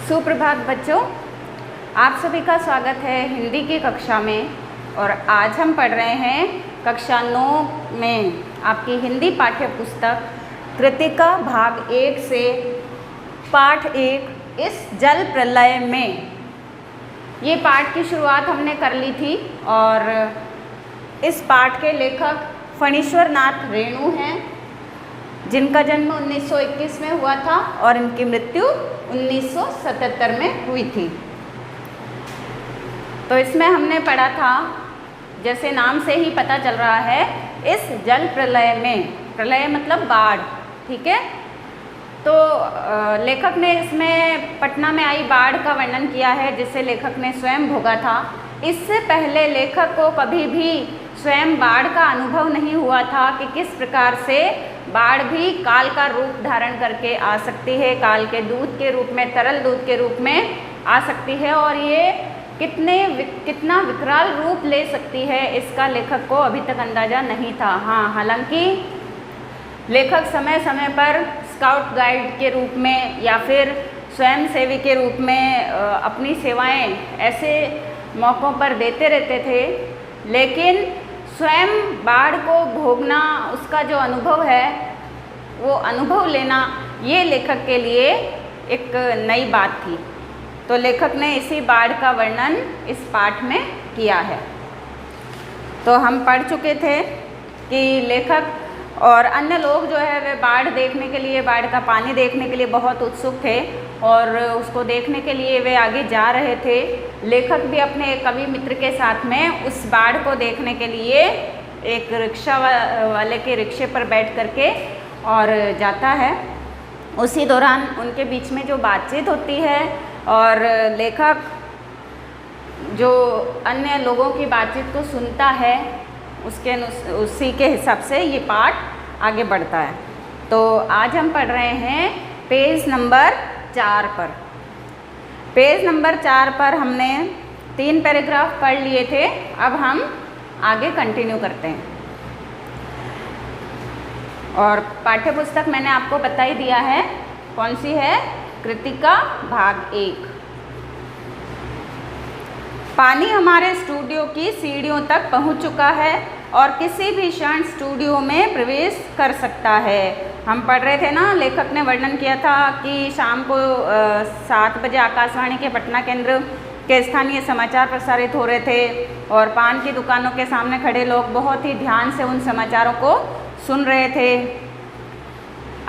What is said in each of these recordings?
सुप्रभात बच्चों, आप सभी का स्वागत है हिंदी की कक्षा में। और आज हम पढ़ रहे हैं कक्षा 9 में आपकी हिंदी पाठ्य पुस्तक कृतिका भाग 1 से पाठ 1 इस जल प्रलय में। ये पाठ की शुरुआत हमने कर ली थी और इस पाठ के लेखक फणीश्वर नाथ रेणु हैं, जिनका जन्म 1921 में हुआ था और इनकी मृत्यु 1977 में हुई थी। तो इसमें हमने पढ़ा था, जैसे नाम से ही पता चल रहा है, इस जल प्रलय में। प्रलय मतलब बाढ़, ठीक है। तो लेखक ने इसमें पटना में आई बाढ़ का वर्णन किया है, जिसे लेखक ने स्वयं भोगा था। इससे पहले लेखक को कभी भी स्वयं बाढ़ का अनुभव नहीं हुआ था कि किस प्रकार से बाढ़ भी काल का रूप धारण करके आ सकती है, काल के दूध के रूप में, तरल दूध के रूप में आ सकती है, और ये कितना विकराल रूप ले सकती है, इसका लेखक को अभी तक अंदाज़ा नहीं था। हाँ, हालांकि लेखक समय समय पर स्काउट गाइड के रूप में या फिर स्वयंसेवी के रूप में अपनी सेवाएं ऐसे मौक़ों पर देते रहते थे, लेकिन स्वयं बाढ़ को भोगना, उसका जो अनुभव है वो अनुभव लेना, ये लेखक के लिए एक नई बात थी। तो लेखक ने इसी बाढ़ का वर्णन इस पाठ में किया है। तो हम पढ़ चुके थे कि लेखक और अन्य लोग जो है वे बाढ़ देखने के लिए, बाढ़ का पानी देखने के लिए बहुत उत्सुक थे और उसको देखने के लिए वे आगे जा रहे थे। लेखक भी अपने कवि मित्र के साथ में उस बाढ़ को देखने के लिए एक रिक्शा वाले के रिक्शे पर बैठ करके और जाता है। उसी दौरान उनके बीच में जो बातचीत होती है और लेखक जो अन्य लोगों की बातचीत को सुनता है, उसी के हिसाब से ये पाठ आगे बढ़ता है। तो आज हम पढ़ रहे हैं पेज नंबर 4 पर। पेज नंबर 4 पर हमने 3 पैराग्राफ पढ़ लिए थे। अब हम आगे कंटिन्यू करते हैं। और पाठ्य पुस्तक मैंने आपको बता ही दिया है, कौन सी है? कृतिका भाग 1। पानी हमारे स्टूडियो की सीढ़ियों तक पहुंच चुका है और किसी भी क्षण स्टूडियो में प्रवेश कर सकता है। हम पढ़ रहे थे ना, लेखक ने वर्णन किया था कि शाम को 7 बजे आकाशवाणी के पटना केंद्र के स्थानीय समाचार प्रसारित हो रहे थे और पान की दुकानों के सामने खड़े लोग बहुत ही ध्यान से उन समाचारों को सुन रहे थे।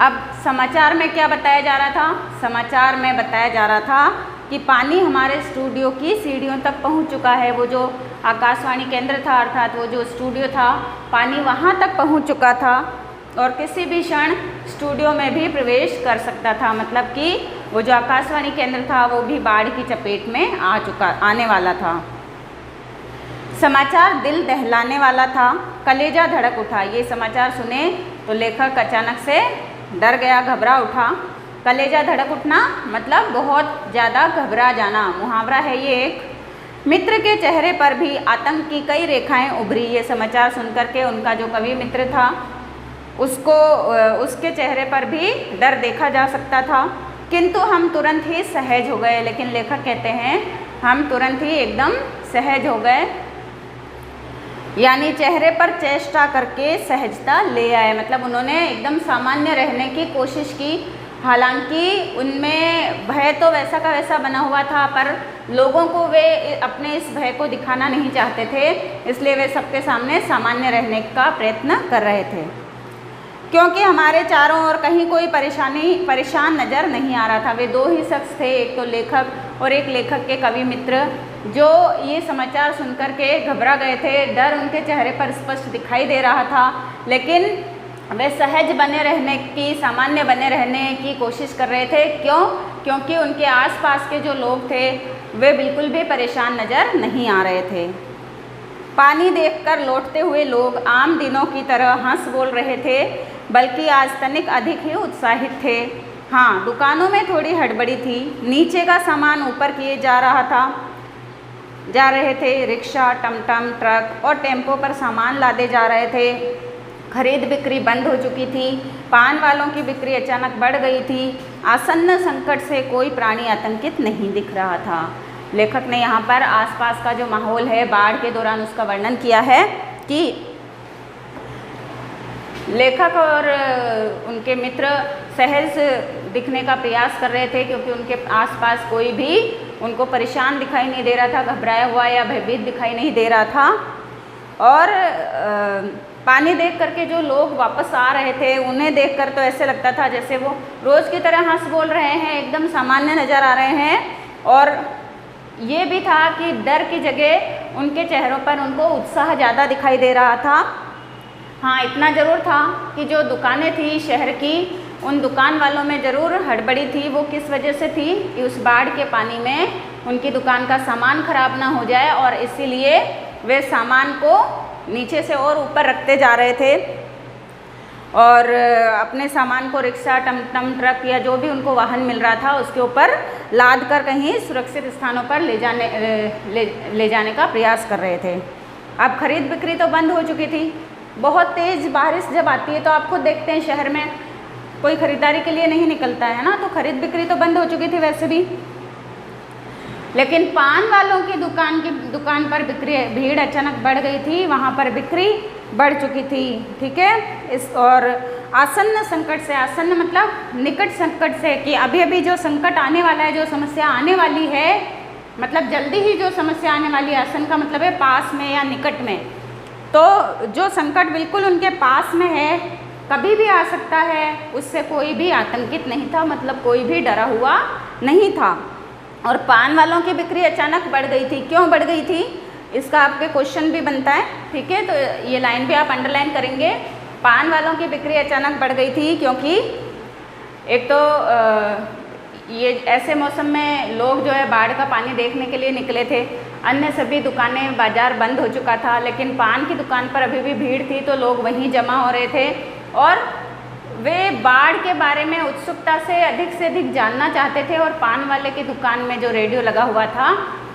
अब समाचार में क्या बताया जा रहा था? समाचार में बताया जा रहा था कि पानी हमारे स्टूडियो की सीढ़ियों तक पहुंच चुका है। वो जो आकाशवाणी केंद्र था, अर्थात वो जो स्टूडियो था, पानी वहां तक पहुंच चुका था और किसी भी क्षण स्टूडियो में भी प्रवेश कर सकता था। मतलब कि वो जो आकाशवाणी केंद्र था वो भी बाढ़ की चपेट में आने वाला था। समाचार दिल दहलाने वाला था, कलेजा धड़क उठा। ये समाचार सुने तो लेखक अचानक से डर गया, घबरा उठा। कलेजा धड़क उठना मतलब बहुत ज़्यादा घबरा जाना, मुहावरा है ये एक। मित्र के चेहरे पर भी आतंक की कई रेखाएं उभरी। ये समाचार सुनकर के उनका जो कवि मित्र था, उसके चेहरे पर भी डर देखा जा सकता था, किंतु हम तुरंत ही सहज हो गए। लेकिन लेखक कहते हैं हम तुरंत ही एकदम सहज हो गए, यानी चेहरे पर चेष्टा करके सहजता ले आए। मतलब उन्होंने एकदम सामान्य रहने की कोशिश की। हालांकि उनमें भय तो वैसा का वैसा बना हुआ था, पर लोगों को वे अपने इस भय को दिखाना नहीं चाहते थे, इसलिए वे सबके सामने सामान्य रहने का प्रयत्न कर रहे थे। क्योंकि हमारे चारों ओर कहीं कोई परेशान नज़र नहीं आ रहा था। वे 2 ही शख्स थे, एक तो लेखक और एक लेखक के कवि मित्र, जो ये समाचार सुनकर के घबरा गए थे। डर उनके चेहरे पर स्पष्ट दिखाई दे रहा था, लेकिन वे सहज बने रहने की, सामान्य बने रहने की कोशिश कर रहे थे। क्यों? क्योंकि उनके आसपास के जो लोग थे वे बिल्कुल भी परेशान नज़र नहीं आ रहे थे। पानी देखकर लौटते हुए लोग आम दिनों की तरह हंस बोल रहे थे, बल्कि आज तनिक अधिक ही उत्साहित थे। हाँ, दुकानों में थोड़ी हड़बड़ी थी। नीचे का सामान ऊपर किए जा रहे थे। रिक्शा, टमटम, ट्रक और टेम्पो पर सामान लादे जा रहे थे। खरीद बिक्री बंद हो चुकी थी, पान वालों की बिक्री अचानक बढ़ गई थी, आसन्न संकट से कोई प्राणी आतंकित नहीं दिख रहा था। लेखक ने यहाँ पर आसपास का जो माहौल है बाढ़ के दौरान उसका वर्णन किया है कि लेखक और उनके मित्र सहज दिखने का प्रयास कर रहे थे क्योंकि उनके आसपास कोई भी उनको परेशान दिखाई नहीं दे रहा था, घबराया हुआ या भयभीत दिखाई नहीं दे रहा था। और पानी देख करके जो लोग वापस आ रहे थे उन्हें देखकर तो ऐसे लगता था जैसे वो रोज़ की तरह हंस बोल रहे हैं, एकदम सामान्य नज़र आ रहे हैं। और ये भी था कि डर की जगह उनके चेहरों पर उनको उत्साह ज़्यादा दिखाई दे रहा था। हाँ, इतना ज़रूर था कि जो दुकानें थी शहर की, उन दुकान वालों में ज़रूर हड़बड़ी थी। वो किस वजह से थी कि उस बाढ़ के पानी में उनकी दुकान का सामान खराब ना हो जाए और इसीलिए वे सामान को नीचे से और ऊपर रखते जा रहे थे और अपने सामान को रिक्शा, टमटम, ट्रक या जो भी उनको वाहन मिल रहा था उसके ऊपर लाद कर कहीं सुरक्षित स्थानों पर ले जाने का प्रयास कर रहे थे। अब खरीद बिक्री तो बंद हो चुकी थी। बहुत तेज़ बारिश जब आती है तो आप खुद देखते हैं शहर में कोई ख़रीदारी के लिए नहीं निकलता है ना, तो खरीद बिक्री तो बंद हो चुकी थी वैसे भी। लेकिन पान वालों की दुकान पर भीड़ अचानक बढ़ गई थी, वहाँ पर बिक्री बढ़ चुकी थी। ठीक है, इस और आसन्न संकट से, आसन्न मतलब निकट संकट से, कि अभी अभी जो संकट आने वाला है, जो समस्या आने वाली है, मतलब जल्दी ही जो समस्या आने वाली है, आसन्न का मतलब है पास में या निकट में। तो जो संकट बिल्कुल उनके पास में है, कभी भी आ सकता है, उससे कोई भी आतंकित नहीं था, मतलब कोई भी डरा हुआ नहीं था। और पान वालों की बिक्री अचानक बढ़ गई थी। क्यों बढ़ गई थी, इसका आपके क्वेश्चन भी बनता है। ठीक है, तो ये लाइन भी आप अंडरलाइन करेंगे। पान वालों की बिक्री अचानक बढ़ गई थी क्योंकि एक तो ये ऐसे मौसम में लोग जो है बाढ़ का पानी देखने के लिए निकले थे। अन्य सभी दुकानें, बाज़ार बंद हो चुका था, लेकिन पान की दुकान पर अभी भी भीड़ थी, तो लोग वहीं जमा हो रहे थे और वे बाढ़ के बारे में उत्सुकता से अधिक जानना चाहते थे। और पान वाले की दुकान में जो रेडियो लगा हुआ था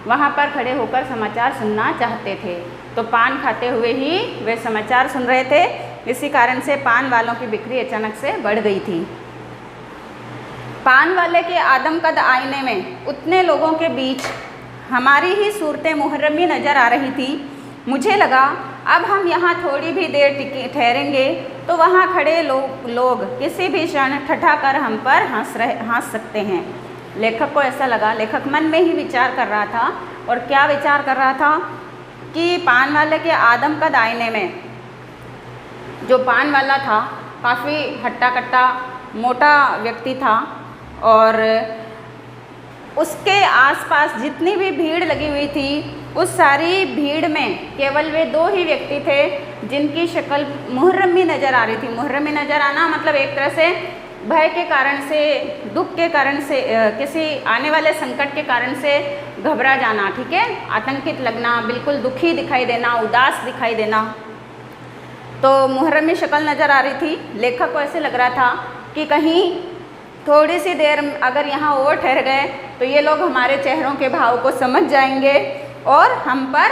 वहाँ पर खड़े होकर समाचार सुनना चाहते थे, तो पान खाते हुए ही वे समाचार सुन रहे थे। इसी कारण से पान वालों की बिक्री अचानक से बढ़ गई थी। पान वाले के आदमकद आईने में उतने लोगों के बीच हमारी ही सूरतें मुहर्रमी नज़र आ रही थी। मुझे लगा अब हम यहाँ थोड़ी भी देर ठहरेंगे तो वहाँ खड़े लोग किसी भी क्षण ठठाकर हम पर हंस सकते हैं। लेखक को ऐसा लगा, लेखक मन में ही विचार कर रहा था। और क्या विचार कर रहा था कि पान वाले के आदमकद आईने में जो पान वाला था काफ़ी हट्टा कट्टा मोटा व्यक्ति था और उसके आसपास जितनी भी भीड़ लगी हुई थी उस सारी भीड़ में केवल वे दो ही व्यक्ति थे जिनकी शक्ल मुहर्रमी नज़र आ रही थी। मुहर्रमी नज़र आना मतलब एक तरह से भय के कारण से, दुख के कारण से, किसी आने वाले संकट के कारण से घबरा जाना। ठीक है, आतंकित लगना, बिल्कुल दुखी दिखाई देना, उदास दिखाई देना। तो मुहर्रमी शक्ल नज़र आ रही थी। लेखक को ऐसे लग रहा था कि कहीं थोड़ी सी देर अगर यहाँ और ठहर गए तो ये लोग हमारे चेहरों के भाव को समझ जाएंगे और हम पर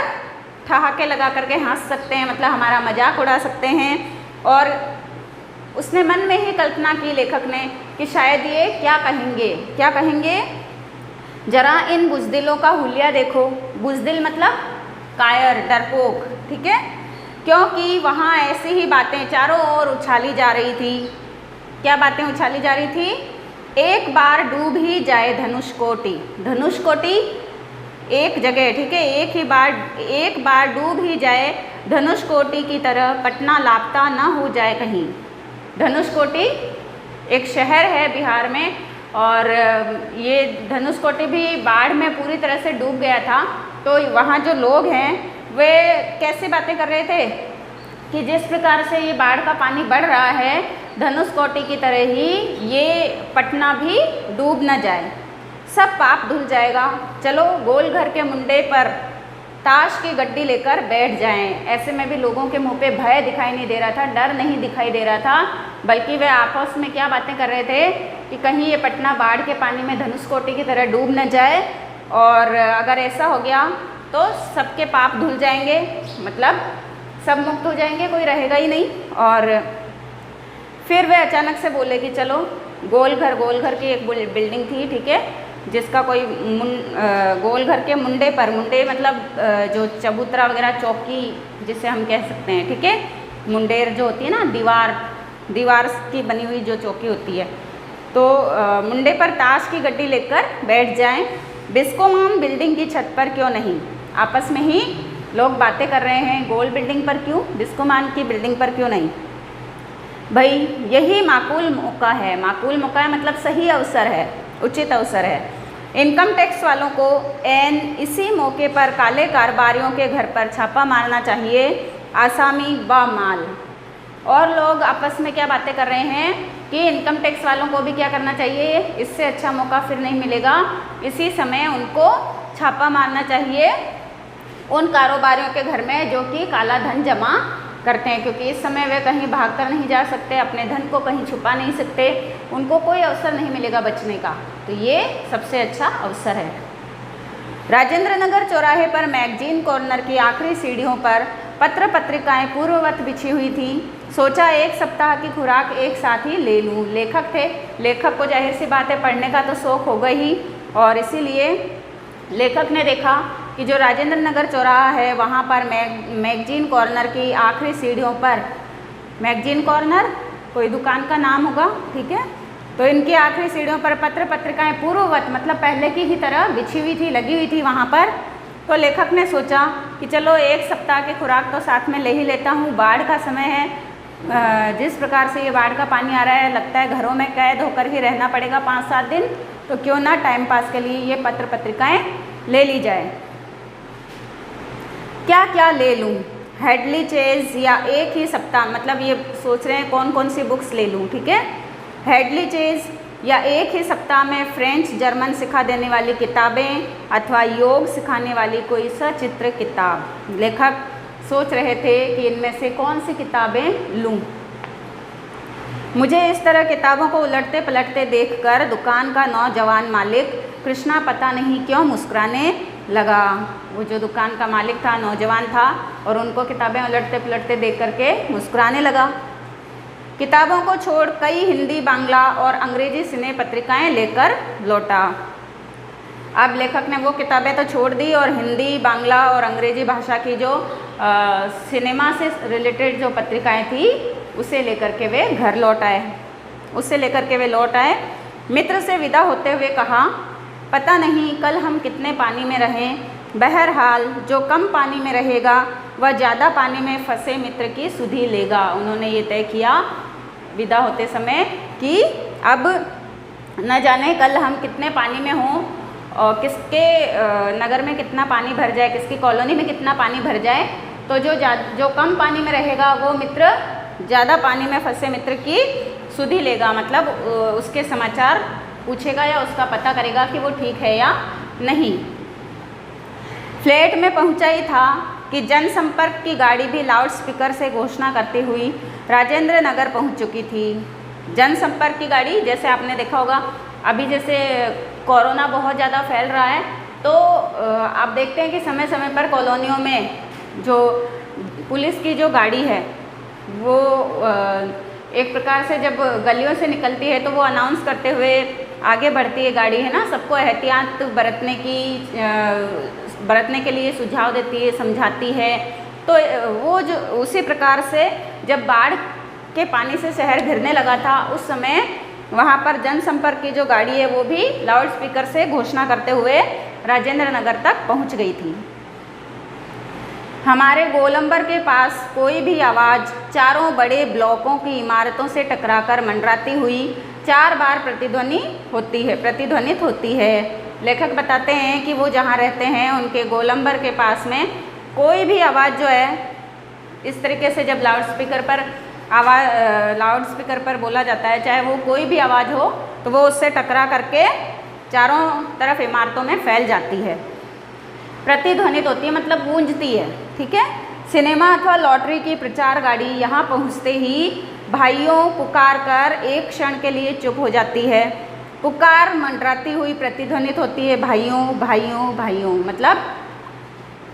ठहाके लगा करके हंस सकते हैं, मतलब हमारा मजाक उड़ा सकते हैं। और उसने मन में ही कल्पना की लेखक ने कि शायद ये क्या कहेंगे, जरा इन बुज़दिलों का हुलिया देखो। बुज़दिल मतलब कायर, डरपोक। ठीक है, क्योंकि वहाँ ऐसी ही बातें चारों ओर उछाली जा रही थी। क्या बातें उछाली जा रही थी? एक बार डूब ही जाए धनुषकोटि। धनुषकोटि एक जगह, ठीक है, एक बार डूब ही जाए धनुषकोटि की तरह पटना लापता ना हो जाए कहीं। धनुषकोटि एक शहर है बिहार में और ये धनुषकोटि भी बाढ़ में पूरी तरह से डूब गया था। तो वहाँ जो लोग हैं वे कैसे बातें कर रहे थे कि जिस प्रकार से ये बाढ़ का पानी बढ़ रहा है धनुषकोटि की तरह ही ये पटना भी डूब न जाए, सब पाप धुल जाएगा। चलो गोल घर के मुंडे पर ताश की गड्डी लेकर बैठ जाएं। ऐसे में भी लोगों के मुंह पे भय दिखाई नहीं दे रहा था, डर नहीं दिखाई दे रहा था, बल्कि वे आपस में क्या बातें कर रहे थे कि कहीं ये पटना बाढ़ के पानी में धनुषकोटि की तरह डूब न जाए और अगर ऐसा हो गया तो सबके पाप धुल जाएंगे, मतलब सब मुक्त हो जाएंगे, कोई रहेगा ही नहीं। और फिर वे अचानक से बोले कि चलो गोल घर की एक बिल्डिंग थी, ठीक है, जिसका कोई गोल घर के मुंडे पर, मुंडे मतलब जो चबूतरा वगैरह चौकी जिसे हम कह सकते हैं, ठीक है, मुंडेर जो होती है ना, दीवार की बनी हुई जो चौकी होती है, तो मुंडे पर ताश की गड्डी लेकर बैठ जाएं। बिस्कोमान बिल्डिंग की छत पर क्यों नहीं? आपस में ही लोग बातें कर रहे हैं, गोल बिल्डिंग पर क्यों, बिस्कोमान की बिल्डिंग पर क्यों नहीं? भाई यही माकूल मौका है। माकूल मौका है मतलब सही अवसर है, उचित अवसर है। इनकम टैक्स वालों को इसी मौके पर काले कारोबारियों के घर पर छापा मारना चाहिए, आसामी व माल। और लोग आपस में क्या बातें कर रहे हैं कि इनकम टैक्स वालों को भी क्या करना चाहिए, इससे अच्छा मौका फिर नहीं मिलेगा, इसी समय उनको छापा मारना चाहिए उन कारोबारियों के घर में जो कि काला धन जमा करते हैं, क्योंकि इस समय वे कहीं भागकर नहीं जा सकते, अपने धन को कहीं छुपा नहीं सकते, उनको कोई अवसर नहीं मिलेगा बचने का, तो ये सबसे अच्छा अवसर है। राजेंद्र नगर चौराहे पर मैगजीन कॉर्नर की आखिरी सीढ़ियों पर पत्र पत्रिकाएं पूर्ववत बिछी हुई थी। सोचा एक सप्ताह की खुराक एक साथ ही ले लूँ। लेखक थे, लेखक को जाहिर सी बात है पढ़ने का तो शौक़ होगा ही, और इसीलिए लेखक ने देखा कि जो राजेंद्र नगर चौराहा है वहाँ पर मैगजीन कॉर्नर की आखिरी सीढ़ियों पर, मैगजीन कॉर्नर कोई दुकान का नाम होगा, ठीक है, तो इनकी आखिरी सीढ़ियों पर पत्र पत्रिकाएं पूर्ववत मतलब पहले की ही तरह बिछी हुई थी, लगी हुई थी वहाँ पर। तो लेखक ने सोचा कि चलो एक सप्ताह की खुराक तो साथ में ले ही लेता हूँ, बाढ़ का समय है, जिस प्रकार से ये बाढ़ का पानी आ रहा है लगता है घरों में कैद होकर ही रहना पड़ेगा 5-7 दिन, तो क्यों ना टाइम पास के लिए ये पत्र पत्रिकाएं ले ली जाए। क्या क्या ले लूँ? हेडली चेज या एक ही सप्ताह, मतलब ये सोच रहे हैं कौन कौन सी बुक्स ले लूँ, ठीक है, हेडली चेज या एक ही सप्ताह में फ्रेंच जर्मन सिखा देने वाली किताबें अथवा योग सिखाने वाली कोई सचित्र किताब। लेखक सोच रहे थे कि इनमें से कौन सी किताबें लूँ। मुझे इस तरह किताबों को उलटते पलटते देखकर दुकान का नौजवान मालिक कृष्णा पता नहीं क्यों मुस्कुराने लगा। वो जो दुकान का मालिक था नौजवान था और उनको किताबें उलटते पलटते देख करके मुस्कुराने लगा। किताबों को छोड़ कई हिंदी, बांग्ला और अंग्रेजी सिने पत्रिकाएं लेकर लौटा। अब लेखक ने वो किताबें तो छोड़ दी और हिंदी, बांग्ला और अंग्रेजी भाषा की जो सिनेमा से रिलेटेड जो पत्रिकाएं थी उसे लेकर के वे घर लौट आए। मित्र से विदा होते हुए कहा, पता नहीं कल हम कितने पानी में रहें, बहरहाल जो कम पानी में रहेगा वह ज़्यादा पानी में फंसे मित्र की सुधि लेगा। उन्होंने ये तय किया विदा होते समय कि अब न जाने कल हम कितने पानी में हों और किसके नगर में कितना पानी भर जाए, किसकी कॉलोनी में कितना पानी भर जाए, तो जो कम पानी में रहेगा वो मित्र ज़्यादा पानी में फंसे मित्र की सुधि लेगा, मतलब उसके समाचार पूछेगा या उसका पता करेगा कि वो ठीक है या नहीं। फ्लैट में पहुंचा ही था कि जनसंपर्क की गाड़ी भी लाउड स्पीकर से घोषणा करती हुई राजेंद्र नगर पहुंच चुकी थी। जनसंपर्क की गाड़ी, जैसे आपने देखा होगा अभी जैसे कोरोना बहुत ज़्यादा फैल रहा है, तो आप देखते हैं कि समय समय पर कॉलोनियों में जो पुलिस की जो गाड़ी है वो एक प्रकार से जब गलियों से निकलती है तो वो अनाउंस करते हुए आगे बढ़ती है गाड़ी, है ना, सबको एहतियात बरतने के लिए सुझाव देती है, समझाती है। तो वो जो उसी प्रकार से जब बाढ़ के पानी से शहर घिरने लगा था उस समय वहाँ पर जनसंपर्क की जो गाड़ी है वो भी लाउड स्पीकर से घोषणा करते हुए राजेंद्र नगर तक पहुँच गई थी। हमारे गोलंबर के पास कोई भी आवाज़ चारों बड़े ब्लॉकों की इमारतों से टकराकर मंडराती हुई 4 बार प्रतिध्वनित होती है। लेखक बताते हैं कि वो जहाँ रहते हैं उनके गोलंबर के पास में कोई भी आवाज़ जो है इस तरीके से जब लाउड स्पीकर पर बोला जाता है, चाहे वो कोई भी आवाज़ हो तो वो उससे टकरा करके चारों तरफ इमारतों में फैल जाती है। प्रतिध्वनित होती है मतलब गूंजती है, ठीक है। सिनेमा अथवा लॉटरी की प्रचार गाड़ी यहाँ पहुँचते ही भाइयों पुकार कर एक क्षण के लिए चुप हो जाती है। पुकार मंडराती हुई प्रतिध्वनित होती है, भाइयों भाइयों भाइयों, मतलब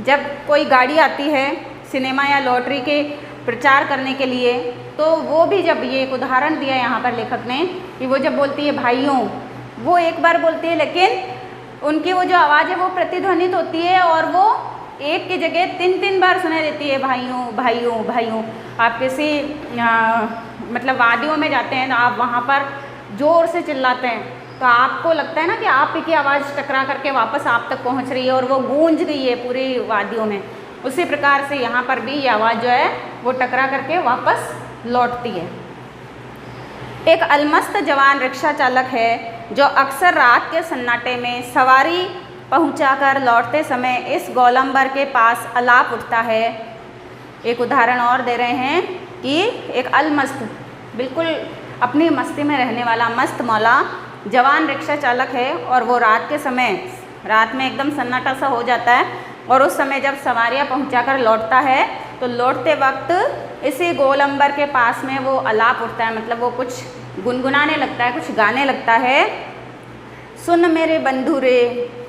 जब कोई गाड़ी आती है सिनेमा या लॉटरी के प्रचार करने के लिए। तो वो भी जब ये एक उदाहरण दिया यहाँ पर लेखक ने कि वो जब बोलती है भाइयों, वो एक बार बोलती है लेकिन उनकी वो जो आवाज़ है वो प्रतिध्वनित होती है और वो एक की जगह 3-3 बार सुनाई देती है, भाइयों भाइयों भाइयों। आप किसी मतलब वादियों में जाते हैं तो आप वहाँ पर ज़ोर से चिल्लाते हैं तो आपको लगता है ना कि आप ही की आवाज़ टकरा करके वापस आप तक पहुँच रही है और वो गूंज गई है पूरी वादियों में। उसी प्रकार से यहाँ पर भी ये आवाज़ जो है वो टकरा करके वापस लौटती है। एक अलमस्त जवान रिक्शा चालक है जो अक्सर रात के सन्नाटे में सवारी पहुंचाकर लौटते समय इस गोलंबर के पास अलाप उठता है। एक उदाहरण और दे रहे हैं कि एक अलमस्त, बिल्कुल अपनी मस्ती में रहने वाला मस्त मौला जवान रिक्शा चालक है और वो रात के समय, रात में एकदम सन्नाटा सा हो जाता है और उस समय जब सवारियाँ पहुंचाकर लौटता है तो लौटते वक्त इसी गोलंबर के पास में वो अलाप उठता है, मतलब वो कुछ गुनगुनाने लगता है, कुछ गाने लगता है। सुन मेरे बंधु रे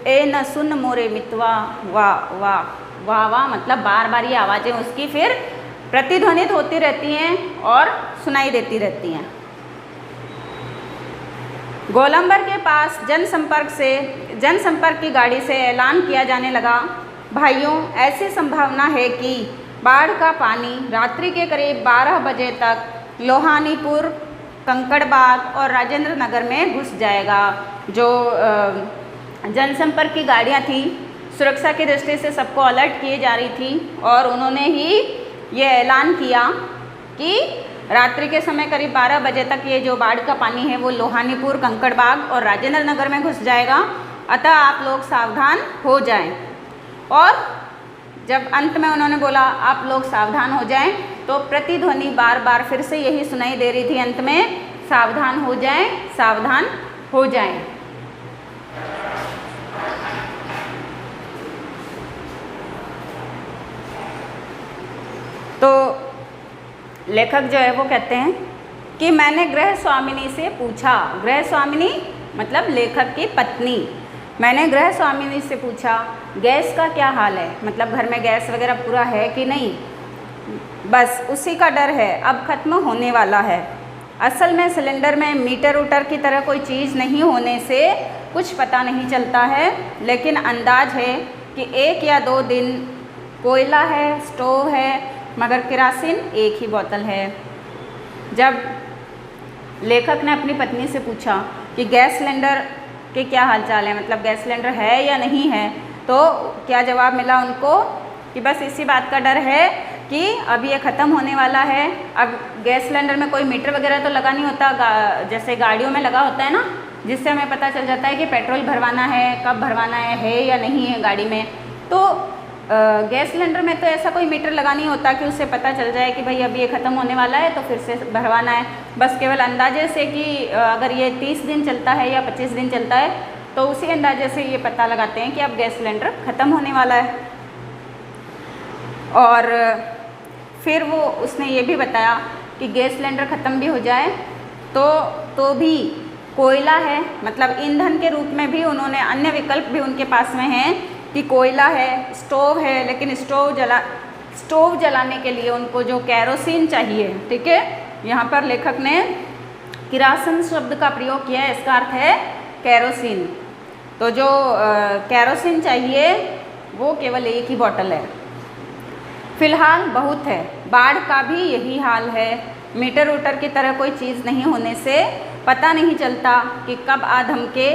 ए न सुन मोरे मितवा, वाह वाह वाह वाह, मतलब बार बार ये आवाज़ें उसकी फिर प्रतिध्वनित होती रहती हैं और सुनाई देती रहती हैं। गोलंबर के पास जनसंपर्क की गाड़ी से ऐलान किया जाने लगा, भाइयों ऐसी संभावना है कि बाढ़ का पानी रात्रि के करीब 12 बजे तक लोहानीपुर, कंकड़बाग और राजेंद्र नगर में घुस जाएगा। जो जनसंपर्क की गाड़ियाँ थी, सुरक्षा की दृष्टि से सबको अलर्ट किए जा रही थी और उन्होंने ही ये ऐलान किया कि रात्रि के समय करीब 12 बजे तक ये जो बाढ़ का पानी है वो लोहानीपुर, कंकड़बाग और राजेंद्र नगर में घुस जाएगा, अतः आप लोग सावधान हो जाएं। और जब अंत में उन्होंने बोला आप लोग सावधान हो जाएं तो प्रतिध्वनि बार बार फिर से यही सुनाई दे रही थी अंत में, सावधान हो जाएं, सावधान हो जाएं। तो लेखक जो है वो कहते हैं कि मैंने गृह स्वामिनी से पूछा, गृह स्वामिनी मतलब लेखक की पत्नी, मैंने गृह स्वामिनी से पूछा गैस का क्या हाल है, मतलब घर में गैस वगैरह पूरा है कि नहीं। बस उसी का डर है, अब ख़त्म होने वाला है। असल में सिलेंडर में मीटर उटर की तरह कोई चीज़ नहीं होने से कुछ पता नहीं चलता है, लेकिन अंदाज है कि 1 या 2 दिन कोयला है, स्टोव है, मगर केरोसिन एक ही बोतल है। जब लेखक ने अपनी पत्नी से पूछा कि गैस सिलेंडर के क्या हालचाल है, मतलब गैस सिलेंडर है या नहीं है, तो क्या जवाब मिला उनको कि बस इसी बात का डर है कि अब ये ख़त्म होने वाला है। अब गैस सिलेंडर में कोई मीटर वगैरह तो लगा नहीं होता, जैसे गाड़ियों में लगा होता है ना, जिससे हमें पता चल जाता है कि पेट्रोल भरवाना है, कब भरवाना है या नहीं है गाड़ी में। तो गैस सिलेंडर में तो ऐसा कोई मीटर लगा नहीं होता कि उससे पता चल जाए कि भाई अब ये ख़त्म होने वाला है तो फिर से भरवाना है। बस केवल अंदाजे से कि अगर ये 30 दिन चलता है या 25 दिन चलता है तो उसी अंदाजे से ये पता लगाते हैं कि अब गैस सिलेंडर ख़त्म होने वाला है। और फिर वो उसने ये भी बताया कि गैस सिलेंडर ख़त्म भी हो जाए तो भी कोयला है, मतलब ईंधन के रूप में भी उन्होंने अन्य विकल्प भी उनके पास में हैं कि कोयला है, स्टोव है, लेकिन स्टोव जलाने के लिए उनको जो केरोसिन चाहिए, ठीक है, यहाँ पर लेखक ने किरासन शब्द का प्रयोग किया है, इसका अर्थ है केरोसिन। तो जो केरोसिन चाहिए वो केवल एक ही बोतल है। फिलहाल बहुत है, बाढ़ का भी यही हाल है, मीटर उटर की तरह कोई चीज़ नहीं होने से पता नहीं चलता कि कब आ धमके।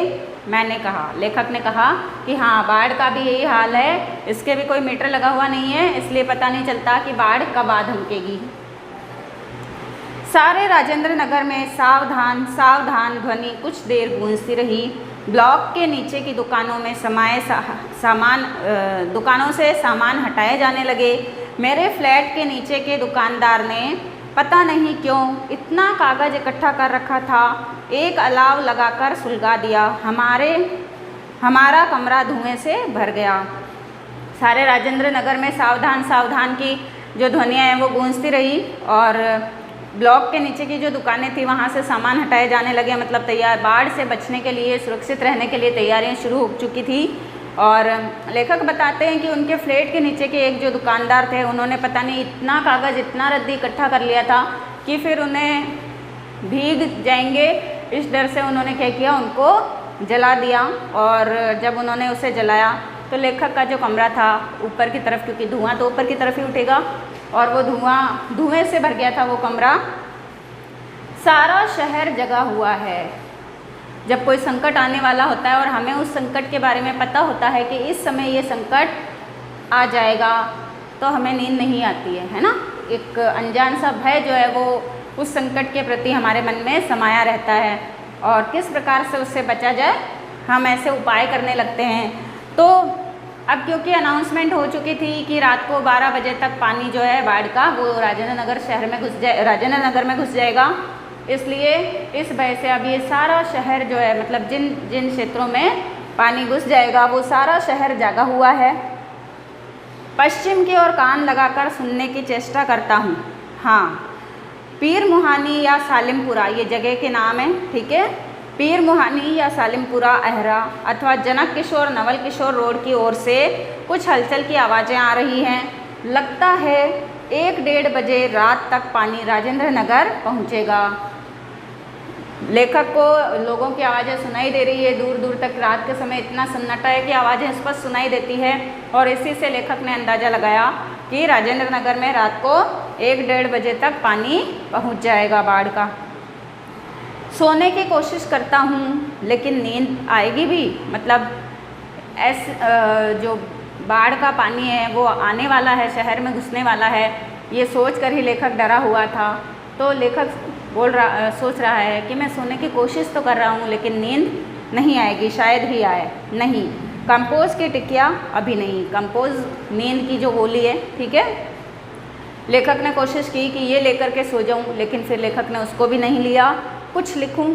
मैंने कहा, लेखक ने कहा कि हाँ बाढ़ का भी यही हाल है, इसके भी कोई मीटर लगा हुआ नहीं है, इसलिए पता नहीं चलता कि बाढ़ कब आ धमकेगी। सारे राजेंद्र नगर में सावधान सावधान ध्वनि कुछ देर गूंजती रही। ब्लॉक के नीचे की दुकानों में दुकानों से सामान हटाए जाने लगे। मेरे फ्लैट के नीचे के दुकानदार ने पता नहीं क्यों इतना कागज़ इकट्ठा कर रखा था, एक अलाव लगाकर सुलगा दिया। हमारा कमरा धुएं से भर गया। सारे राजेंद्र नगर में सावधान सावधान की जो ध्वनियाँ हैं वो गूंजती रही और ब्लॉक के नीचे की जो दुकानें थी वहाँ से सामान हटाए जाने लगे, मतलब तैयार बाढ़ से बचने के लिए, सुरक्षित रहने के लिए तैयारियाँ शुरू हो चुकी थी। और लेखक बताते हैं कि उनके फ्लैट के नीचे के एक जो दुकानदार थे, उन्होंने पता नहीं इतना कागज़, इतना रद्दी इकट्ठा कर लिया था कि फिर उन्हें भीग जाएंगे, इस डर से उन्होंने क्या किया, उनको जला दिया। और जब उन्होंने उसे जलाया तो लेखक का जो कमरा था ऊपर की तरफ, क्योंकि धुआं तो ऊपर की तरफ ही उठेगा, और वो धुएं से भर गया था वो कमरा। सारा शहर जगा हुआ है। जब कोई संकट आने वाला होता है और हमें उस संकट के बारे में पता होता है कि इस समय ये संकट आ जाएगा, तो हमें नींद नहीं आती है ना। एक अनजान सा भय जो है वो उस संकट के प्रति हमारे मन में समाया रहता है, और किस प्रकार से उससे बचा जाए, हम ऐसे उपाय करने लगते हैं। तो अब क्योंकि अनाउंसमेंट हो चुकी थी कि रात को 12 बजे तक पानी जो है बाढ़ का वो राजेंद्र नगर में घुस जाएगा, इसलिए इस भय से अब ये सारा शहर जो है, मतलब जिन जिन क्षेत्रों में पानी घुस जाएगा वो सारा शहर जागा हुआ है। पश्चिम की ओर कान लगाकर सुनने की चेष्टा करता हूँ। हाँ, पीर मुहानी या सालिमपुरा ये जगह के नाम है, ठीक है। पीर मुहानी या सालिमपुरा अहरा अथवा जनक किशोर नवल किशोर रोड की ओर से कुछ हलचल की आवाज़ें आ रही हैं। लगता है 1-1:30 बजे रात तक पानी राजेंद्र नगर पहुँचेगा। लेखक को लोगों की आवाज़ें सुनाई दे रही है, दूर दूर तक रात के समय इतना सन्नाटा है कि आवाज़ें स्पष्ट सुनाई देती है, और इसी से लेखक ने अंदाज़ा लगाया कि राजेंद्र नगर में रात को 1-1:30 बजे तक पानी पहुंच जाएगा बाढ़ का। सोने की कोशिश करता हूँ लेकिन नींद आएगी भी, मतलब जो बाढ़ का पानी है वो आने वाला है, शहर में घुसने वाला है, ये सोच कर ही लेखक डरा हुआ था। तो लेखक सोच रहा है कि मैं सोने की कोशिश तो कर रहा हूँ लेकिन नींद नहीं आएगी, शायद ही आए। नहीं, कंपोज की टिकिया अभी नहीं, कंपोज नींद की जो गोली है, ठीक है। लेखक ने कोशिश की कि ये लेकर के सो जाऊँ, लेकिन फिर लेखक ने उसको भी नहीं लिया। कुछ लिखूँ,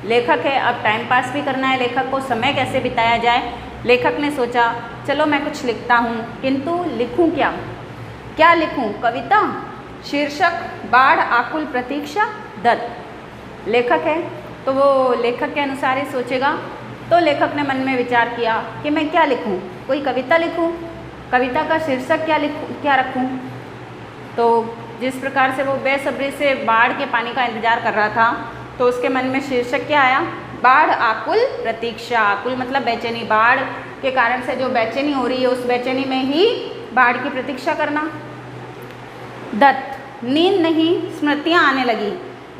लेखक है, अब टाइम पास भी करना है लेखक को, समय कैसे बिताया जाए। लेखक ने सोचा चलो मैं कुछ लिखता हूँ, किंतु लिखूँ क्या, क्या लिखूँ? कविता? शीर्षक बाढ़ आकुल प्रतीक्षा दत्त। लेखक है तो वो लेखक के अनुसार ही सोचेगा। तो लेखक ने मन में विचार किया कि मैं क्या लिखूं, कोई कविता लिखूं, कविता का शीर्षक क्या रखूं। तो जिस प्रकार से वो बेसब्री से बाढ़ के पानी का इंतजार कर रहा था, तो उसके मन में शीर्षक क्या आया? बाढ़ आकुल प्रतीक्षा। आकुल मतलब बेचैनी, बाढ़ के कारण से जो बेचैनी हो रही है उस बेचैनी में ही बाढ़ की प्रतीक्षा करना। दत्त, नींद नहीं, स्मृतियाँ आने लगी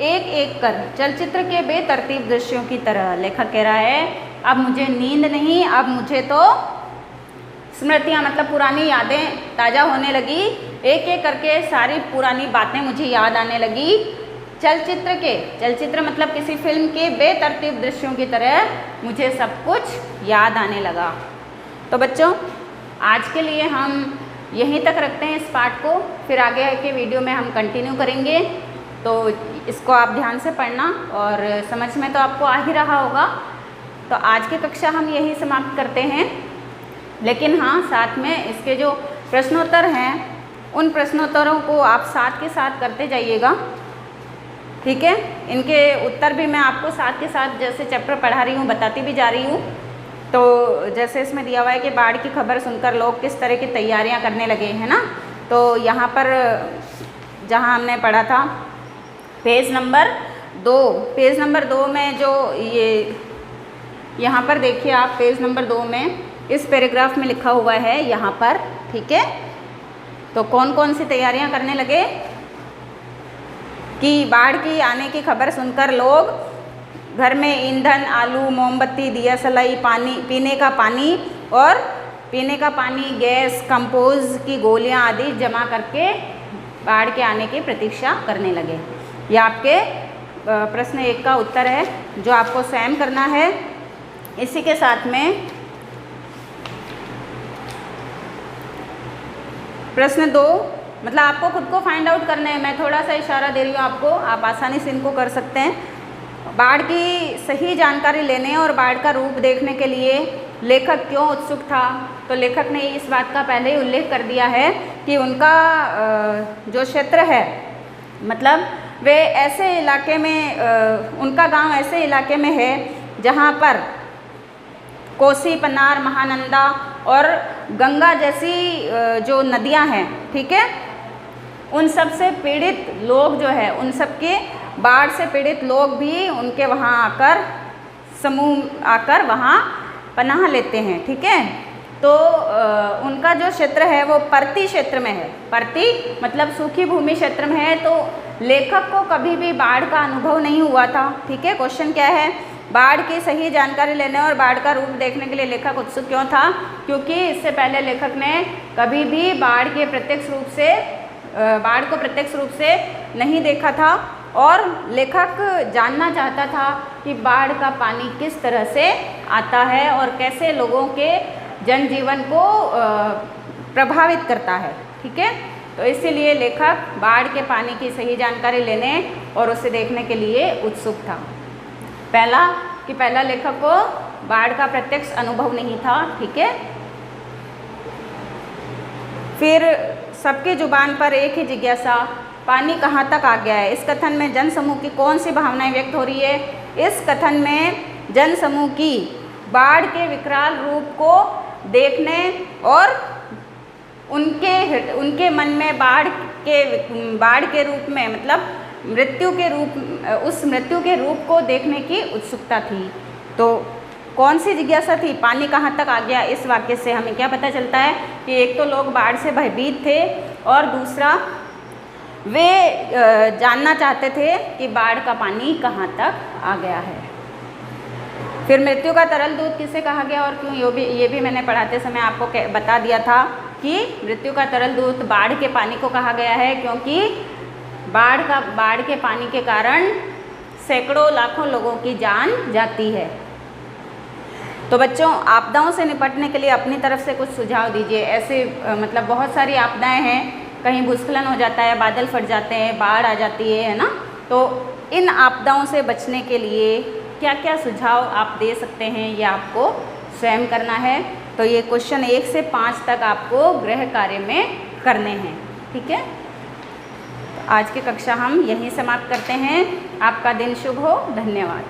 एक एक कर, चलचित्र के बेतरतीब दृश्यों की तरह। लेखक कह रहा है अब मुझे नींद नहीं, अब मुझे तो स्मृतियाँ मतलब पुरानी यादें ताज़ा होने लगी, एक एक करके सारी पुरानी बातें मुझे याद आने लगी। चलचित्र मतलब किसी फिल्म के बेतरतीब दृश्यों की तरह मुझे सब कुछ याद आने लगा। तो बच्चों, आज के लिए हम यहीं तक रखते हैं इस पाठ को, फिर आगे के वीडियो में हम कंटिन्यू करेंगे। तो इसको आप ध्यान से पढ़ना, और समझ में तो आपको आ ही रहा होगा। तो आज की कक्षा हम यही समाप्त करते हैं, लेकिन हाँ, साथ में इसके जो प्रश्नोत्तर हैं उन प्रश्नोत्तरों को आप साथ के साथ करते जाइएगा, ठीक है। इनके उत्तर भी मैं आपको साथ के साथ जैसे चैप्टर पढ़ा रही हूँ बताती भी जा रही हूँ। तो जैसे इसमें दिया हुआ है कि बाढ़ की खबर सुनकर लोग किस तरह की तैयारियां करने लगे, है ना। तो यहाँ पर जहाँ हमने पढ़ा था पेज नंबर 2 में जो ये यहाँ पर देखिए आप, पेज नंबर 2 में इस पैराग्राफ में लिखा हुआ है यहाँ पर, ठीक है। तो कौन कौन सी तैयारियां करने लगे कि बाढ़ की आने की खबर सुनकर लोग घर में ईंधन, आलू, मोमबत्ती, दिया सलाई, पानी, पीने का पानी, गैस, कंपोज की गोलियां आदि जमा करके बाढ़ के आने की प्रतीक्षा करने लगे। यह आपके प्रश्न 1 का उत्तर है जो आपको स्वयं करना है। इसी के साथ में प्रश्न 2 मतलब आपको खुद को फाइंड आउट करना है, मैं थोड़ा सा इशारा दे रही हूँ आपको, आप आसानी से इनको कर सकते हैं। बाढ़ की सही जानकारी लेने और बाढ़ का रूप देखने के लिए लेखक क्यों उत्सुक था? तो लेखक ने इस बात का पहले ही उल्लेख कर दिया है कि उनका जो क्षेत्र है, मतलब वे ऐसे इलाके में, उनका गांव ऐसे इलाके में है जहां पर कोसी, पन्नार, महानंदा और गंगा जैसी जो नदियां हैं, ठीक है, उन सब से पीड़ित लोग जो है, उन सब के बाढ़ से पीड़ित लोग भी उनके वहाँ आकर समूह आकर वहाँ पनाह लेते हैं, ठीक है। तो उनका जो क्षेत्र है वो पर्ती क्षेत्र में है। पर्ती मतलब सूखी भूमि क्षेत्र में है। तो लेखक को कभी भी बाढ़ का अनुभव नहीं हुआ था, ठीक है। क्वेश्चन क्या है, बाढ़ की सही जानकारी लेने और बाढ़ का रूप देखने के लिए लेखक उत्सुक क्यों था? क्योंकि इससे पहले लेखक ने कभी भी बाढ़ को प्रत्यक्ष रूप से नहीं देखा था और लेखक जानना चाहता था कि बाढ़ का पानी किस तरह से आता है और कैसे लोगों के जनजीवन को प्रभावित करता है, ठीक है। तो इसीलिए लेखक बाढ़ के पानी की सही जानकारी लेने और उसे देखने के लिए उत्सुक था। पहला लेखक को बाढ़ का प्रत्यक्ष अनुभव नहीं था, ठीक है। फिर सबकी जुबान पर एक ही जिज्ञासा, पानी कहाँ तक आ गया है। इस कथन में जनसमूह की कौन सी भावनाएं व्यक्त हो रही है? इस कथन में जनसमूह की बाढ़ के विकराल रूप को देखने और उनके मन में बाढ़ के रूप में मतलब उस मृत्यु के रूप को देखने की उत्सुकता थी। तो कौन सी जिज्ञासा थी? पानी कहाँ तक आ गया। इस वाक्य से हमें क्या पता चलता है कि एक तो लोग बाढ़ से भयभीत थे और दूसरा वे जानना चाहते थे कि बाढ़ का पानी कहाँ तक आ गया है। फिर मृत्यु का तरल दूत किसे कहा गया और क्यों? ये भी मैंने पढ़ाते समय आपको बता दिया था कि मृत्यु का तरल दूत बाढ़ के पानी को कहा गया है क्योंकि बाढ़ के पानी के कारण सैकड़ों लाखों लोगों की जान जाती है। तो बच्चों, आपदाओं से निपटने के लिए अपनी तरफ से कुछ सुझाव दीजिए। ऐसे मतलब बहुत सारी आपदाएं हैं, कहीं भूस्खलन हो जाता है, बादल फट जाते हैं, बाढ़ आ जाती है ना। तो इन आपदाओं से बचने के लिए क्या क्या सुझाव आप दे सकते हैं, ये आपको स्वयं करना है। तो ये क्वेश्चन 1 से 5 तक आपको गृह कार्य में करने हैं, ठीक है। आज की कक्षा हम यहीं समाप्त करते हैं। आपका दिन शुभ हो। धन्यवाद।